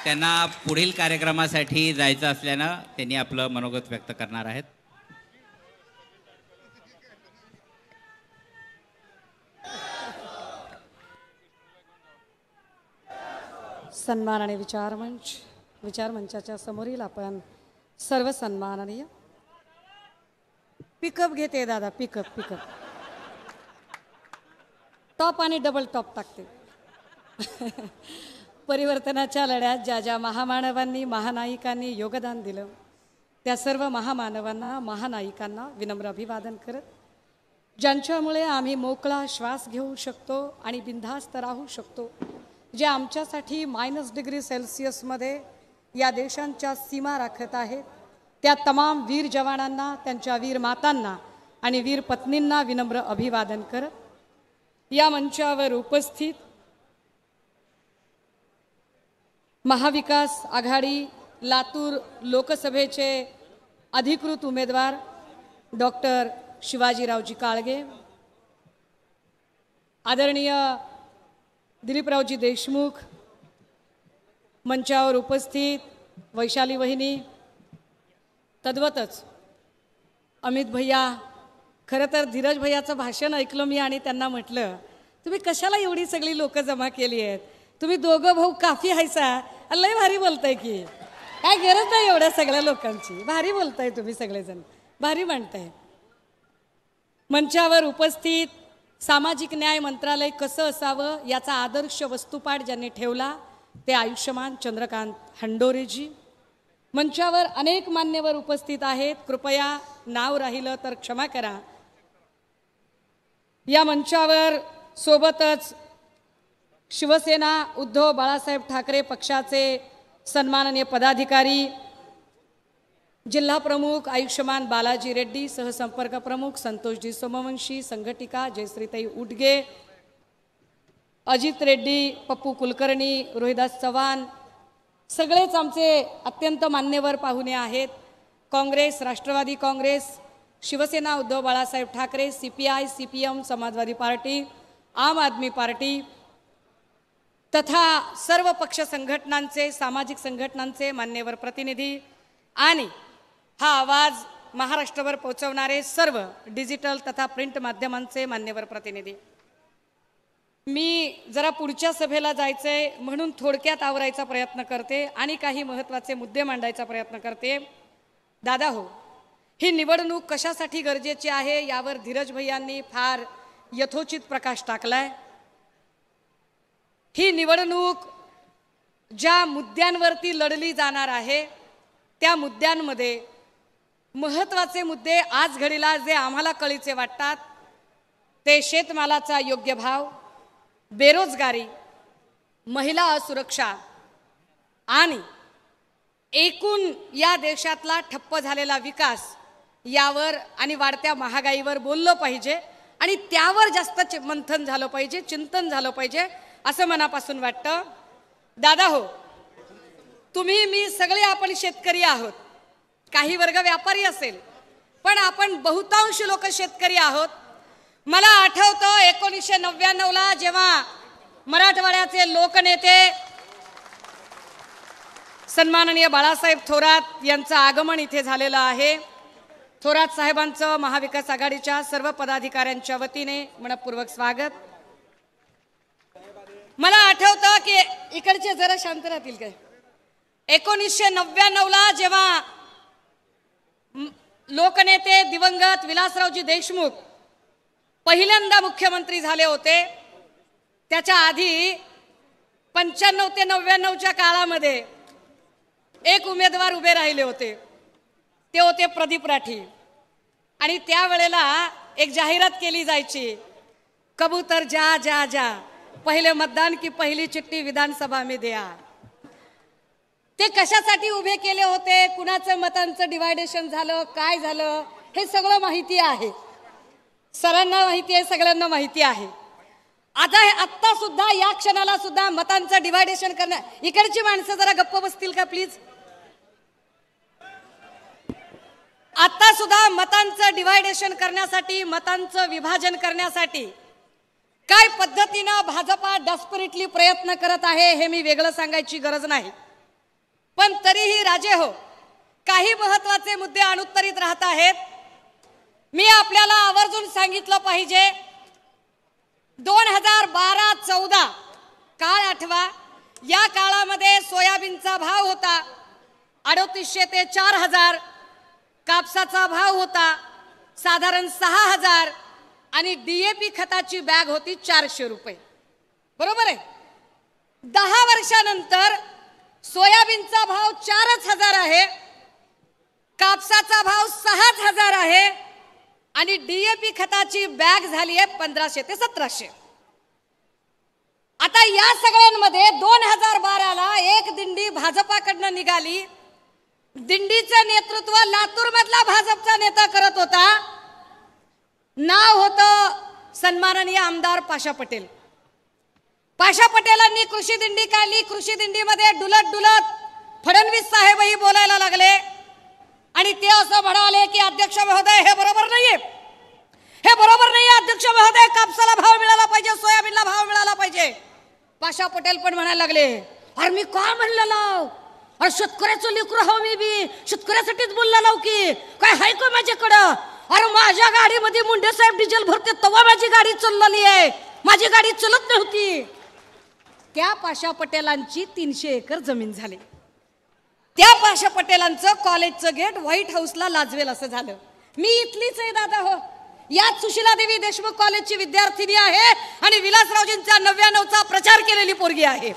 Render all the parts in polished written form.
त्यांना पुढील कार्यक्रमासाठी जायचं असल्यानं त्यांनी आपलं मनोगत व्यक्त करणार आहेत. सन्मान आणि विचारमंचाच्या समोरील आपण सर्व सन्माननीय पिकअप घेते दादा, पिकअप टॉप आणि डबल टॉप टाकते. परिवर्तनाच्या लढ्यात ज्या ज्या महामानवांनी महानायिकांनी योगदान दिलं त्या सर्व महामानवांना महानायिकांना विनम्र अभिवादन करत, ज्यांच्यामुळे आम्ही मोकळा श्वास घेऊ शकतो आणि बिनधास्त राहू शकतो, जे आमच्यासाठी -°C या देशांच्या सीमा राखत आहेत, त्या तमाम वीर जवानांना, त्यांच्या वीर मातांना आणि वीर पत्नींना विनम्र अभिवादन करत, या मंचावर उपस्थित महाविकास आघाडी लातूर लोकसभेचे अधिकृत उमेदवार डॉक्टर शिवाजीरावजी काळगे, आदरणीय दिलीपरावजी देशमुख, मंचावर उपस्थित वैशाली वहिनी, तद्वतच अमित भैया. खरं तर धीरज भैयाचं भाषण ऐकलं मी आणि त्यांना म्हटलं, तुम्ही कशाला एवढी सगळी लोक जमा केली आहेत, तुम्ही दोघं भाऊ काफी हायसा, लय भारी बोलताय की, काय गरज नाही एवढ्या सगळ्या लोकांची, भारी बोलताय तुम्ही सगळेजण, भारी म्हणताय. मंचावर उपस्थित सामाजिक न्याय मंत्रालय कसं असावं याचा आदर्श वस्तुपाठ ज्यांनी ठेवला ते आयुष्यमान चंद्रकांत हंडोरेजी. मंचावर अनेक मान्यवर उपस्थित आहेत, कृपया नाव राहिलं तर क्षमा करा. या मंचावर सोबतच शिवसेना उद्धव बाळासाहेब ठाकरे पक्षाचे सन्माननीय पदाधिकारी, जिल्हा प्रमुख आयुष्यमान बालाजी रेड्डी, सहसंपर्क प्रमुख संतोषजी सोमवंशी, संघटिका जयश्रीताई उडगे, अजित रेड्डी, पप्पू कुलकर्णी, रोहिदास चव्हाण, सगळेच आमचे अत्यंत मान्यवर पाहुणे आहेत. काँग्रेस, राष्ट्रवादी काँग्रेस, शिवसेना उद्धव बाळासाहेब ठाकरे, CPI, CPM, समाजवादी पार्टी, आम आदमी पार्टी तथा सर्व पक्ष संघटनांचे, सामाजिक संघटनांचे मान्यवर प्रतिनिधी आणि हा आवाज महाराष्ट्रभर पोहोचवणारे सर्व डिजिटल तथा प्रिंट माध्यमांचे मान्यवर प्रतिनिधी. मी जरा पुढच्या सभेला जायचंय म्हणून थोडक्यात आवरायचा प्रयत्न करते आणि काही महत्त्वाचे मुद्दे मांडायचा प्रयत्न करते. दादा हो, ही निवडणूक कशासाठी गरजेची आहे यावर धीरज भैयांनी फार यथोचित प्रकाश टाकलाय. ही निवडणूक ज्या मुद्द्यांवरती लढली जाणार आहे त्या मुद्द्यांमध्ये महत्त्वाचे मुद्दे आज घडीला जे आम्हाला कळीचे वाटतात ते शेतमालाचा योग्य भाव, बेरोजगारी, महिला असुरक्षा आणि एकूण या देशातला ठप्प झालेला विकास यावर आणि वाढत्या महागाईवर बोललं पाहिजे आणि त्यावर जास्त मंथन झालं पाहिजे, चिंतन झालं पाहिजे असं मनापासून वाटतं. दादा हो, तुम्ही मी सगळे आपण शेतकरी आहोत, काही वर्ग व्यापारी असेल पण आपण बहुतांश लोक शेतकरी आहोत. मला आठवतं 1999ला जेव्हा मराठवाड्याचे लोकनेते सन्माननीय बाळासाहेब थोरात यांचं आगमन इथे झालेलं आहे. थोरात साहेबांचं महाविकास आघाडीच्या सर्व पदाधिकाऱ्यांच्या वतीने मनपूर्वक स्वागत. मला आठवतं की इकडचे जरा शांत राहतील काय, 1999ला जेव्हा लोकनेते दिवंगत विलासरावजी देशमुख पहिल्यांदा मुख्यमंत्री झाले होते, त्याच्या आधी 95 ते 99च्या काळामध्ये एक उमेदवार उभे राहिले होते, ते होते प्रदीप राठी. आणि त्यावेळेला एक जाहिरात केली जायची, कबूतर जा जा जा, पहिले मतदान की पहिली चिठ्ठी विधानसभा में द्या. ते कशासाठी उभे केले होते, कुणाचं मतांचं डिवायडेशन झालं, काय झालं हे सगळं माहिती आहे, सरांना माहिती आहे, सगळ्यांना माहिती आहे. आता सुद्धा या क्षणाला सुद्धा मतांचं डिवायडेशन करण्या, इकडची माणसं जरा गप्प बसतील का प्लीज. आता सुद्धा मतांचं डिवायडेशन करण्यासाठी, मतांचं विभाजन करण्यासाठी काय पद्धतीने भाजपा डेस्परेटली प्रयत्न करत आहे हे मी वेगळं सांगायची गरज नाही. पण तरीही राजे हो, काही महत्वाचे मुद्दे अनुत्तरित राहत आहेत. मी आपल्याला आवर्जून सांगितलं पाहिजे, 2012-14 काळ आठवा. या काळामध्ये सोयाबीनचा भाव होता 3800 ते 4000, कापसाचा भाव होता साधारण 6000 आणि DAP खताची बॅग होती 400 रुपये. बरोबर आहे. 10 वर्षानंतर सोयाबीनचा भाव 4000 आहे, कापसाचा भाव 6000 आहे आणि DAP खताची बॅग झाली आहे 1500 ते 1700. आता या सगळ्यांमध्ये 2012ला एक दिंडी भाजपाकडनं निघाली. दिंडीचं नेतृत्व लातूर मधला भाजपचा नेता करत होता. नाव होतं सन्माननीय आमदार पाशा पटेल. पाशा पटेलांनी कृषी दिंडी काढली. कृषी दिंडीमध्ये डुलत डुलत फडणवीस साहेबही बोलायला लागले आणि ते असं म्हणाले की अध्यक्ष महोदय, हे बरोबर नाहीये, हे बरोबर नाहीये अध्यक्ष महोदय, कापसाला भाव मिळाला पाहिजे, सोयाबीनला भाव मिळाला पाहिजे. पाशा पटेल पण म्हणायला लागले, अरे मी काय म्हणलेलो, अरे शेतकऱ्याचं लेकरू हो, मी बी शेतकऱ्यासाठीच बोललेलो की काय हाय का माझ्याकडं. अरे माझ्या गाडीमध्ये मुंडे साहेब डिझेल भरते तेव्हा माझी गाडी चाललेली आहे, माझी गाडी चलत नव्हती. त्या पाशा पटेलांची 300 एकर जमीन झाली. त्या पाशा पटेलांचं कॉलेजचं गेट व्हाईट हाऊसला लाजवेल असं झालं. मी इथलीच आहे दादा हो, याच सुशीलादेवी देशमुख कॉलेजची विद्यार्थिनी आहे आणि विलासरावजींचा 99चा प्रचार केलेली पोरगी आहे.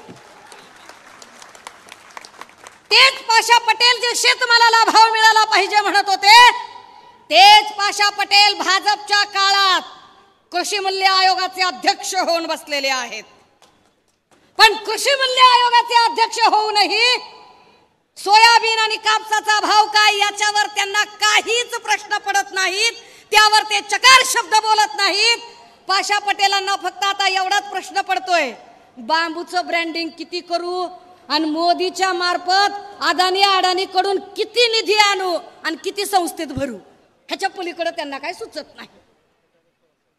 तेच पाशा पटेल जे शेतमालाला भाव मिळाला पाहिजे म्हणत होते, तेच पाशा पटेल भाजपच्या काळात कृषी मूल्य आयोगाचे अध्यक्ष होऊन बसलेले आहेत. पण कृषी मूल्य आयोगाचे अध्यक्ष होऊनही सोयाबीन आणि कापसाचा भाव काय याच्यावर त्यांना काहीच प्रश्न पडत नाहीत, त्यावर ते चकार शब्द बोलत नाहीत. पाशा पटेलांना फक्त आता एवढाच प्रश्न पडतोय, बांबूचं ब्रँडिंग किती करू आणि मोदीच्या मार्फत अडाणी कडून किती निधी आणू आणि किती संस्थेत भरू, ह्याच्या पलीकडे त्यांना काय सुचत नाही.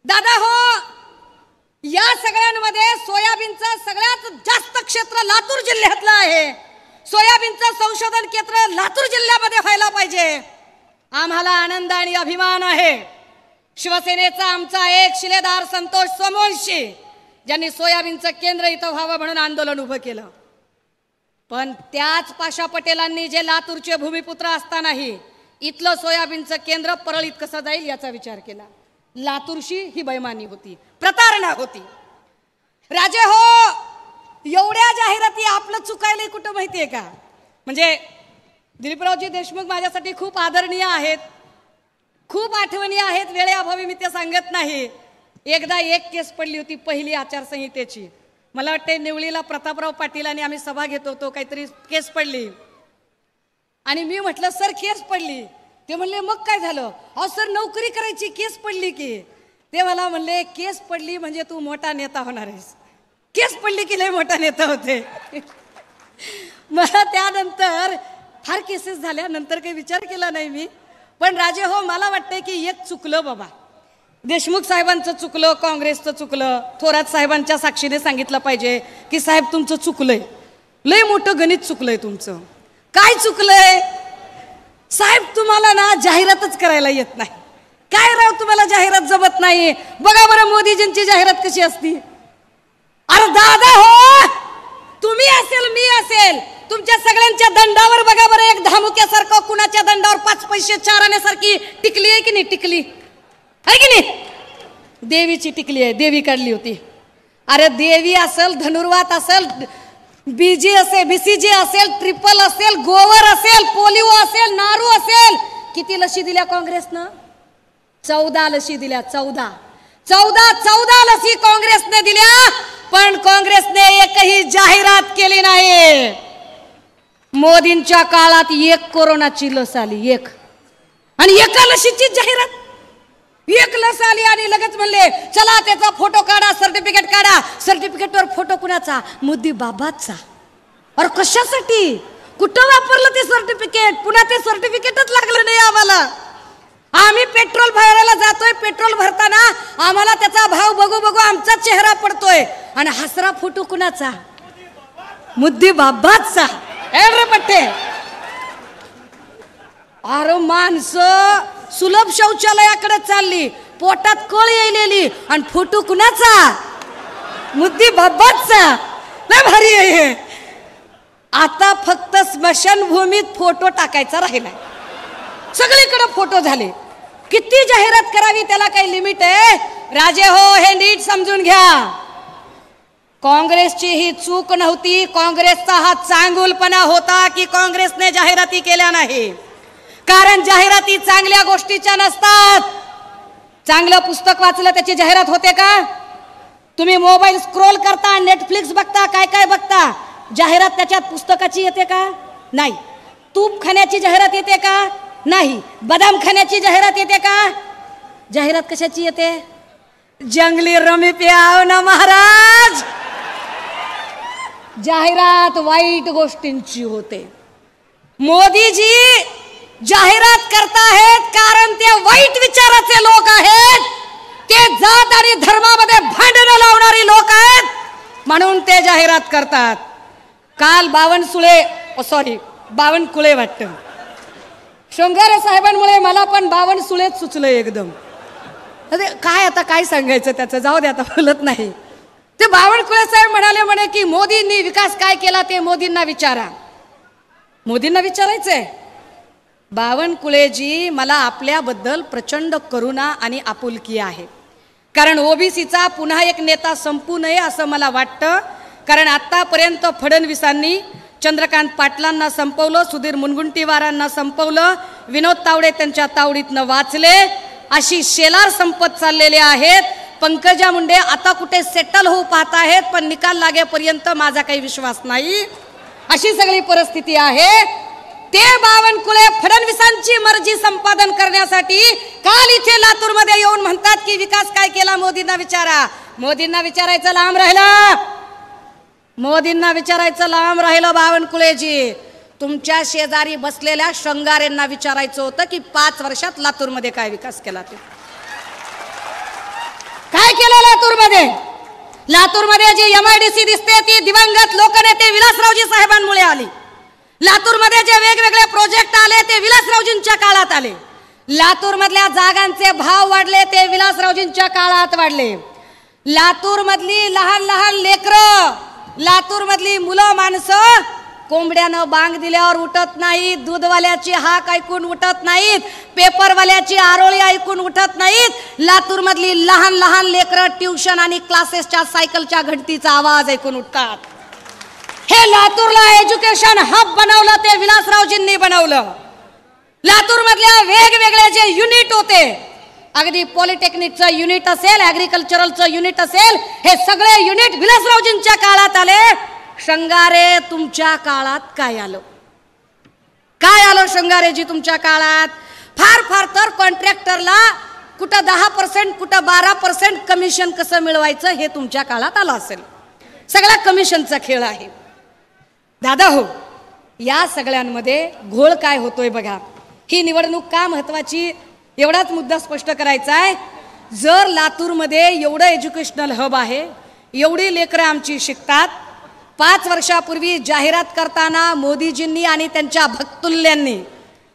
दादा हो, या सगळ्यांमध्ये सोयाबीनचं सगळ्यात जास्त क्षेत्र लातूर जिल्ह्यातलं आहे. सोयाबीनचं संशोधन केंद्र लातूर जिल्ह्यामध्ये व्हायला पाहिजे. आम्हाला आनंद आणि अभिमान आहे. शिवसेनेचा आमचा एक शिलेदार संतोष सोमवंशी ज्यांनी सोयाबीनचं केंद्र इथं व्हावं म्हणून आंदोलन उभं केलं. पण त्याच पाशा पटेलांनी जे लातूरचे भूमिपुत्र असतानाही इथलं सोयाबीनचं केंद्र परळीत कसं जाईल याचा विचार केला. लातूरशी ही बैमानी होती, प्रतारणा होती. राजे हो, एवढ्या जाहिराती आपलं चुकायला कुठं माहितीये का? म्हणजे दिलीपरावजी देशमुख माझ्यासाठी खूप आदरणीय आहेत, खूप आठवणी आहेत. वेळेअभावी मी ते सांगत नाही. एकदा एक केस पडली होती पहिली आचारसंहितेची. मला वाटते निवळीला प्रतापराव पाटील आणि आम्ही सभा घेत होतो, काहीतरी केस पडली आणि मी म्हटलं सर केस पडली. ते म्हणले मग काय झालं? अहो सर नोकरी करायची, केस पडली की. ते मला म्हणले केस पडली म्हणजे तू मोठा नेता होणार आहेस. केस पडली की लय मोठा नेता होते. मला त्यानंतर फार केसेस झाल्या, नंतर काही विचार केला नाही मी. पण राजे हो, मला वाटते की एक चुकलं बाबा, देशमुख साहेबांचं चुकलं, काँग्रेसचं चुकलं. थोरात साहेबांच्या साक्षीने सांगितलं पाहिजे की साहेब तुमचं चुकलंय, लय मोठं गणित चुकलंय तुमचं. काय चुकलंय साहेब? तुम्हाला ना जाहिरातच करायला येत नाही. काय राव तुम्हाला जाहिरात जमत नाही? बघा बरं मोदीजींची जाहिरात कशी असती. अरे दादा हो, तुम्ही असेल मी असेल, तुमच्या सगळ्यांच्या दंडावर बघा बरं एक धामुक्यासारखं, कुणाच्या दंडावर 5 पैसे 4 आण्यासारखी टिकली आहे की नाही? टिकली आहे की नाही? देवीची टिकली आहे, देवी काढली होती. अरे देवी असेल, धनुर्वात असेल, BG असेल, BCG असेल, ट्रिपल असेल, गोवर असेल, पोलिओ असेल, नारू असेल. किती लशी दिल्या काँग्रेसनं? 14 लशी दिल्या. 14 लसी काँग्रेसने दिल्या. पण काँग्रेसने एकही जाहिरात केली नाही. मोदींच्या काळात 1 कोरोनाची लस आली, 1, आणि एका लशीची जाहिरात. 1 लस आली आणि लगेच म्हणले चला त्याचा फोटो काढा, सर्टिफिकेट काढा. सर्टिफिकेटवर फोटो कुणाचा? मोदी बाबाचा. अरे कशासाठी? कुठं वापरलं ते सर्टिफिकेट? पुन्हा ते सर्टिफिकेटच लागलं नाही आम्हाला. आम्ही पेट्रोल भरायला जातोय, पेट्रोल भरताना आम्हाला त्याचा भाव बघू बघू आमचा चेहरा पडतोय आणि हसरा फोटो कुणाचा? मोदी बाबाचा. एवढे पट्टे. अरे माणसं सुलभ शौचालयाकडे चालली, पोटात कळ येलेली, आणि फोटो कुणाचा? मुद्दी बाबाचा. नाही भारी आहे. आता फक्त स्मशानभूमीत फोटो टाकायचा राहिलाय. सगळीकडे फोटो झाले. किती जाहिरात करावी त्याला काही लिमिट आहे? राजे हो, हे नीट समजून घ्या. काँग्रेसची ही चूक नव्हती, काँग्रेसचा हा चांगुलपणा होता की काँग्रेसने जाहिराती केल्या नाही. कारण जाहिराती चांगल्या गोष्टीच्या नसतात. चांगलं पुस्तक वाचलं त्याची जाहिरात होते का? तुम्ही मोबाईल स्क्रोल करता, नेटफ्लिक्स बघता, काय काय बघता, जाहिरात त्याच्यात पुस्तकाची येते का? नाही. तूप खाण्याची जाहिरात येते का? नाही. बदाम खाण्याची जाहिरात येते का? जाहिरात कशाची येते? जंगली रमी प्याव ना महाराज. जाहिरात वाईट गोष्टींची होते. मोदीजी जाहिरात करताहेत कारण ते वाईट विचाराचे लोक आहेत. ते जात आणि धर्मामध्ये भांडणं लावणारी लोक आहेत, म्हणून ते जाहिरात करतात. काल बावनकुळे वाटतं, शृंगारे साहेबांमुळे मला पण बावनसुळेच सुचलं एकदम. अरे काय आता काय सांगायचं त्याचं, जाऊ दे आता, बोलत नाही. ते बावनकुळे साहेब म्हणे की मोदींनी विकास काय केला ते मोदींना विचारा. मोदींना विचारायचंय? बावनकुळेजी, मला आपल्याबद्दल प्रचंड करुणा आणि आपुलकी आहे. कारण ओबीसीचा पुन्हा एक नेता संपू नये असं मला वाटतं. कारण आतापर्यंत फडणवीसांनी चंद्रकांत पाटलांना संपवलं, सुधीर मुनगंटीवारांना संपवलं, विनोद तावडे त्यांच्या तावडीतनं वाचले, अशी शेलार संपत चाललेले आहेत. पंकजा मुंडे आता कुठे सेटल होऊ पाहत आहेत, पण निकाल लागेपर्यंत माझा काही विश्वास नाही, अशी सगळी परिस्थिती आहे. ते बावनकुळे फडणवीसांची मर्जी संपादन करण्यासाठी काल इथे लातूरमध्ये येऊन म्हणतात की विकास काय केला मोदींना विचारा. मोदींना विचारायचं लांब राहिलं. मोदींना विचारायचं लांब राहिलं. बावनकुळेजी, तुमच्या शेजारी बसलेल्या शृंगारेंना विचारायचं होतं की 5 वर्षात लातूरमध्ये काय विकास केला, ते काय केलं लातूरमध्ये. लातूरमध्ये जी MIDC दिसते ती दिवंगत लोकनेते विलासरावजी साहेबांमुळे आली. लातूरमध्ये जे वेगवेगळे प्रोजेक्ट आले ते विलासरावजींच्या काळात आले. लातूरमधल्या जागांचे भाव वाढले ते विलासरावजींच्या काळात वाढले. लातूरमधली लहान लहान लेकरं, लातूरमधली मुलं माणसं कोंबड्यानं बांग दिल्यावर उठत नाहीत, दूधवाल्याची हाक ऐकून उठत नाहीत, पेपरवाल्याची आरोळी ऐकून उठत नाहीत. लातूरमधली लहान लहान लेकरं ट्युशन आणि क्लासेसच्या सायकलच्या घंटीचा आवाज ऐकून उठतात. हे लातूरला एज्युकेशन हब बनवलं ते विलासरावजींनी बनवलं. लातूरमधल्या वेगवेगळे जे युनिट होते, अगदी पॉलिटेक्निकचं युनिट असेल, ॲग्रिकल्चरलचं युनिट असेल, हे सगळे युनिट विलासरावजींच्या काळात आले. शृंगारे, तुमच्या काळात काय आलं? काय आलं शृंगारेजी तुमच्या काळात? फार फार तर कॉन्ट्रॅक्टरला कुठं 10%, कुठं 12% कमिशन कसं मिळवायचं हे तुमच्या काळात आलं असेल. सगळा कमिशनचा खेळ आहे. दादा हो, या सगळ्यांमध्ये घोळ काय होतोय बघा. ही निवडणूक का महत्वाची, एवढाच मुद्दा स्पष्ट करायचा आहे. जर लातूरमध्ये एवढं एज्युकेशनल हब आहे, एवढी लेकरं आमची शिकतात, 5 वर्षापूर्वी जाहिरात करताना मोदीजींनी आणि त्यांच्या भक्तुल्यांनी,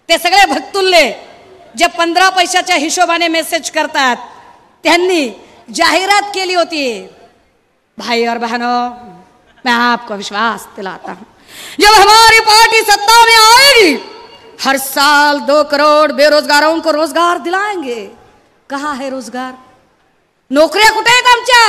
ते सगळे भक्तुल्ले जे 15 पैशाच्या हिशोबाने मेसेज करतात, त्यांनी जाहिरात केली होती. भाई और बहनों, मैं आपको विश्वास दिलाता हूं, जब हमारी पार्टी सत्ता में आएगी हर साल 2 करोड़ बेरोजगारों को रोजगार दिलाएंगे. कहाँ है रोजगार? नोकऱ्या कुठे आहेत आमच्या?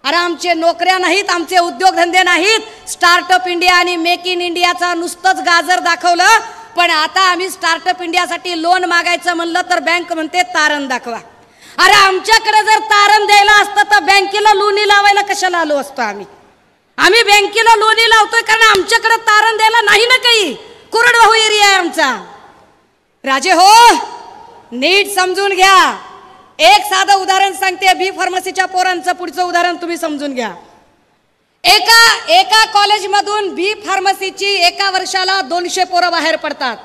अरे आमचे नोकऱ्या नाहीत, आमचे उद्योगधंदे नाहीत. स्टार्टअप इंडिया आणि मेक इन इंडियाचा नुसतंच गाजर दाखवलं, पण आता आम्ही स्टार्टअप इंडियासाठी लोन मागायचं म्हणलं तर बँक म्हणते तारण दाखवा. अरे आमच्याकडे जर तारण द्यायला असतं तर बँकेला लोणी लावायला कशाला आलो असतो आम्ही? आम्ही बँकेला लोणी लावतोय कारण आमच्याकडे तारण द्यायला नाही ना काही. कोरडवाहू एरिया आहे आमचा. राजे हो, नीट समजून घ्या. एक साधं उदाहरण सांगते, बी फार्मसीच्या पोरांचं पुढचं उदाहरण तुम्ही समजून घ्या. एका कॉलेजमधून बी फार्मसीची एका वर्षाला 200 पोरं बाहेर पडतात.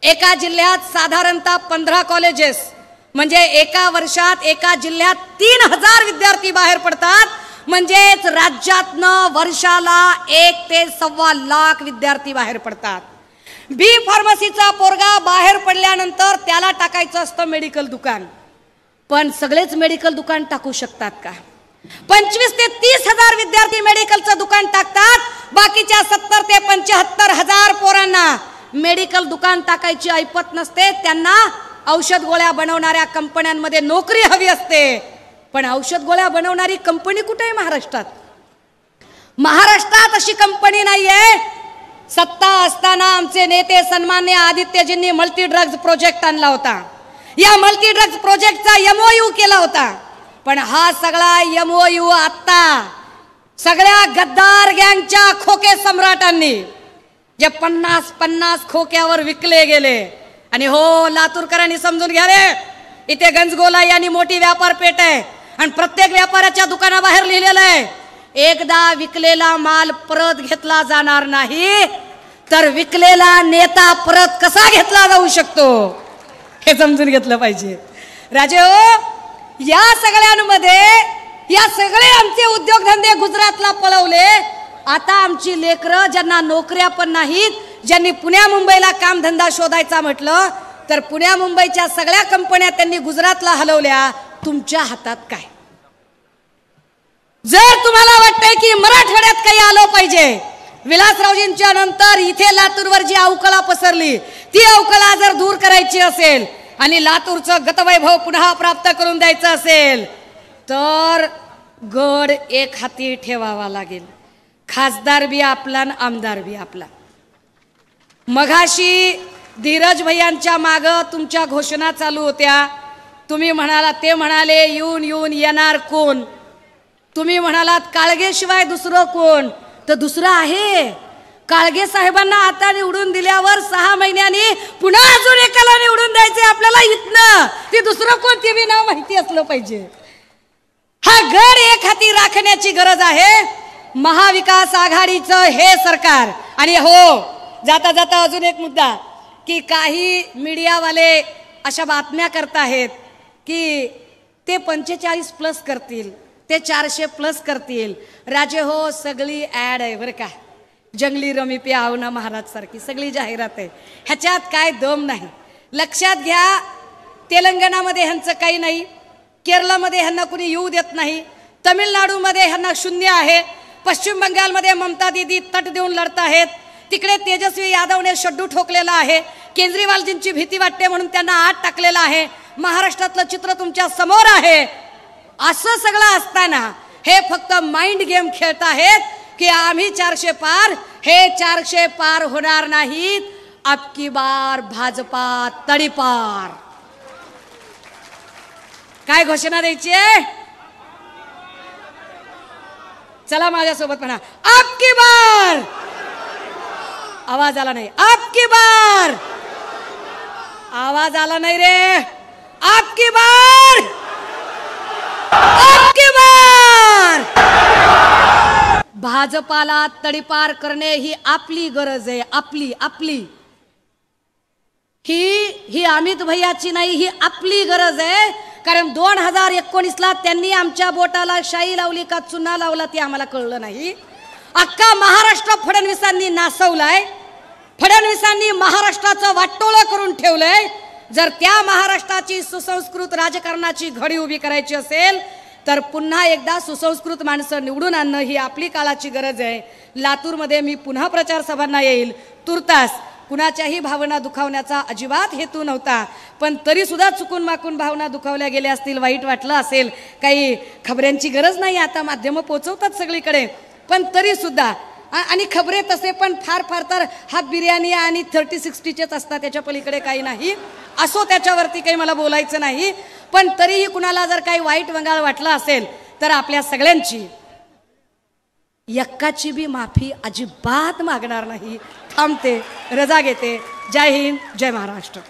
एका जिल्ह्यात साधारणतः 15 कॉलेजेस, म्हणजे एका वर्षात एका जिल्ह्यात 3000 विद्यार्थी बाहेर पडतात. म्हणजेच राज्यातनं वर्षाला 1 ते 1.25 लाख विद्यार्थी बाहेर पडतात. बी फार्मसीचा पोरगा बाहेर पडल्यानंतर त्याला टाकायचं असतं मेडिकल दुकान. पण सगळेच मेडिकल दुकान टाकू शकतात का? 25 ते 30 हजार विद्यार्थी मेडिकलचं दुकान टाकतात. बाकीच्या 70 ते 75 हजार पोरांना मेडिकल दुकान टाकायची ऐपत नसते. त्यांना औषध गोळ्या बनवणाऱ्या कंपन्यांमध्ये नोकरी हवी असते. पण औषध गोळ्या बनवणारी कंपनी कुठे आहे महाराष्ट्रात? महाराष्ट्रात अशी कंपनी नाहीये. सत्ता असताना आमचे नेते सन्मान्य आदित्यजींनी मल्टी ड्रग्ज प्रोजेक्ट आणला होता. या मल्टी ड्रग्ज प्रोजेक्टचा MOU केला होता. पण हा सगळा MOU आता सगळ्या गद्दार गँगच्या खोके सम्राटांनी जे 50 खोक्यावर विकले गेले. आणि हो, लातूरकरांनी समजून घ्या रे, इथे गंजगोलाई आणि मोठी व्यापार पेठ आहे आणि प्रत्येक व्यापाऱ्याच्या दुकानाबाहेर लिहिलेलं आहे, एकदा विकलेला माल परत घेतला जाणार नाही, तर विकलेला नेता परत कसा घेतला जाऊ शकतो हे समजून घेतलं पाहिजे. राजे हो, या सगळ्यांमध्ये या सगळे आमचे उद्योगधंदे गुजरातला पळवले. आता आमची लेकरं ज्यांना नोकऱ्या पण नाहीत, ज्यांनी पुण्या मुंबईला कामधंदा शोधायचा म्हटलं तर पुण्या मुंबईच्या सगळ्या कंपन्या त्यांनी गुजरातला हलवल्या. तुमच्या हातात काय? जर तुम्हाला वाटतंय की मराठवाड्यात काही आलं पाहिजे, विलासरावजींच्या नंतर इथे लातूरवर जी अवकळा पसरली ती अवकळा जर दूर करायची असेल आणि लातूरचं गतवैभव पुन्हा प्राप्त करून द्यायचं असेल तर गड एक हाती ठेवावा लागेल. खासदार बी आपला आणि आमदार बी आपला. मघाशी धीरज भैयांच्या मागं तुमच्या घोषणा चालू होत्या. तुम्ही म्हणाला, ते म्हणाले येऊन येऊन येणार कोण? तुम्ही म्हणालात काळगेशिवाय दुसरं कोण? तर दुसरं आहे. काळगे साहेबांना आता निवडून दिल्यावर 6 महिन्यांनी पुन्हा अजून एकाला निवडून द्यायचे आपल्याला इथनं. ते दुसरं कोण ते बी नाव माहिती असलं पाहिजे. हा गड एक हाती राखण्याची गरज आहे. महाविकास आघाडीचं हे सरकार. आणि हो, जाता जाता अजून एक मुद्दा, की काही मीडियावाले अशा बातम्या करत आहेत की ते 45+ करतील, ते 400+ करतील. राजे हो, सगळी ॲड आहे बरं का. जंगली रमी पे आओ ना महाराज सारखी सगळी जाहिरात आहे. ह्याच्यात काय दम नाही. लक्षात घ्या, तेलंगणामध्ये ह्यांचं काही नाही, केरळमध्ये ह्यांना कुणी येऊ देत नाही, तमिळनाडूमध्ये ह्यांना 0 आहे, पश्चिम बंगालमध्ये ममता दीदी तट देऊन लढत आहेत, तिकडे तेजस्वी यादवने शड्डू ठोकलेला आहे, केजरीवालजींची भीती वाटते म्हणून त्यांना आत टाकलेलं आहे. महाराष्ट्रातलं चित्र तुमच्या समोर आहे. असं सगळं असताना हे फक्त माइंड गेम खेळत आहेत की आम्ही 400 पार. हे 400 पार होणार नाहीत. अबकी बार भाजपा तडीपार. काय घोषणा द्यायची आहे? चला माझ्यासोबत म्हणा, अबकी बार. आवाज आला नाही. अबकी बार. आवाज आला नाही रे. अबकी बार. अबकी बार. भाजपाला तडीपार करणे ही आपली गरज आहे. आपली ही अमित भैयाची नाही, ही आपली गरज आहे. कारण 2019ला त्यांनी आमच्या बोटाला शाई लावली का चुना लावला ते आम्हाला कळलं नाही. अख्खा महाराष्ट्र फडणवीसांनी नासवलाय. फडणवीसांनी महाराष्ट्राचं वाटोळं करून ठेवलंय. जर त्या महाराष्ट्राची सुसंस्कृत राजकारणाची घडी उभी करायची असेल तर पुन्हा एकदा सुसंस्कृत माणसं निवडून आणणं ही आपली काळाची गरज आहे. लातूरमध्ये मी पुन्हा प्रचार सभांना येईल. तुर्तास कुणाच्याही भावना दुखावण्याचा अजिबात हेतू नव्हता. पण तरी सुद्धा चुकून माकून भावना दुखावल्या गेल्या असतील, वाईट वाटलं असेल, काही खबऱ्यांची गरज नाही, आता माध्यमं पोचवतात सगळीकडे. पण तरी सुद्धा आणि खबरे तसे पण फार तर हात बिर्याणी आणि 30-60चेच असतात, त्याच्या पलीकडे काही नाही. असो, त्याच्यावरती काही मला बोलायचं नाही. पण तरीही कुणाला जर काही वाईट वंगाळ वाटलं असेल तर आपल्या सगळ्यांची यक्काची बी माफी अजिबात मागणार नाही. थांबते, रजा घेते. जय हिंद, जय महाराष्ट्र.